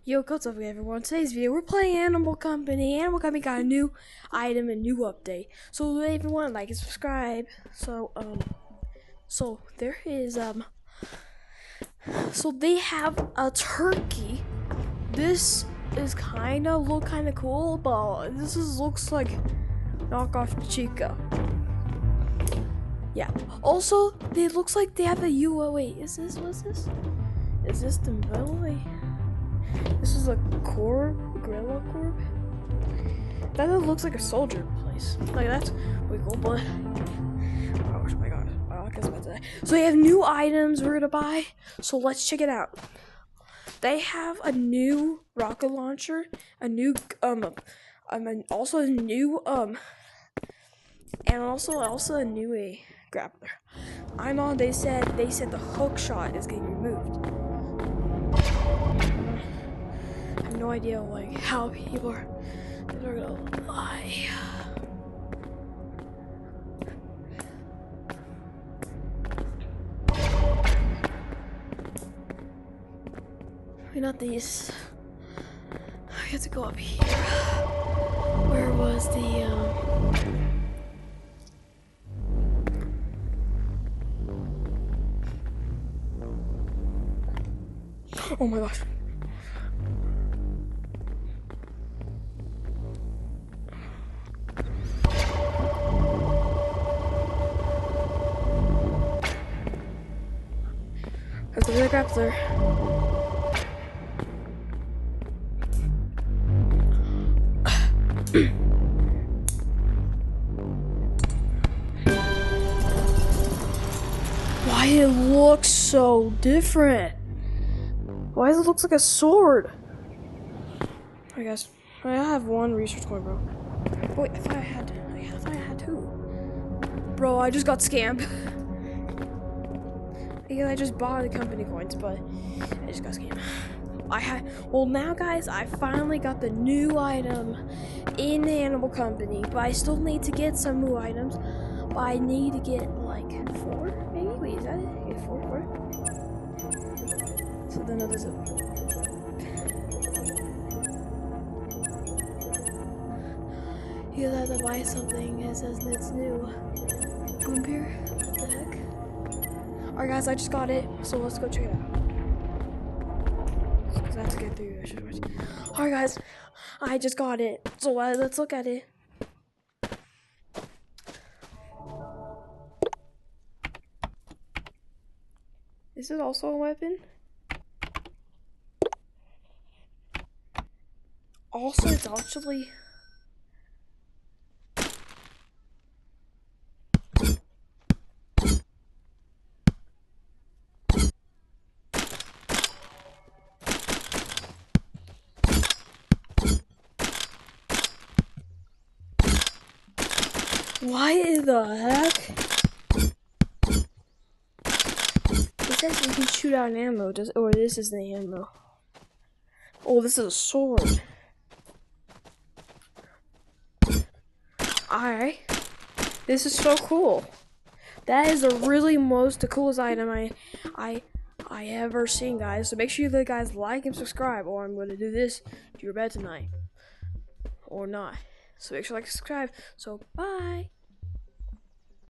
Yo, what's up everyone? Today's video, we're playing Animal Company. Animal Company got a new item, a new update. So everyone, like and subscribe. So there is so they have a turkey. This is look kinda cool, but looks like knockoff Chica. Yeah. Also, it looks like they have a wait, what's this? Is this the Belly? This is a gorilla corp. That looks like a soldier place. Like that's pretty cool, but oh my god. I guess about that. So they have new items we're gonna buy. So let's check it out. They have a new rocket launcher, a new also a new and also a new grappler. They said the hook shot is getting removed. I have no idea like how people are gonna lie. Not these. I have to go up here. Where was the oh my gosh. Let's go to the grappler. Why it looks so different? Why does it look like a sword? I guess I have one research coin, bro. Wait, I thought I had two. Bro, I just got scammed. Yeah, I just bought the company coins, but I just got scammed. Well now guys, I finally got the new item in the Animal Company, but I still need to get some new items. But I need to get like 4, maybe? Wait, is that it? Get 4? So then there's you have to buy something, it says it's new. Boom here? What the heck? Alright guys, I just got it, so let's go check it out. Because I have to get through this. Alright guys, I just got it, so let's look at it. This is also a weapon. Also, it's actually why the heck? It says you can shoot out an ammo, or this is the ammo. Oh, this is a sword. Alright. This is so cool. That is the coolest item I ever seen, guys. So make sure you guys like and subscribe, or I'm gonna do this to your bed tonight. Or not. So make sure you like and subscribe. So bye.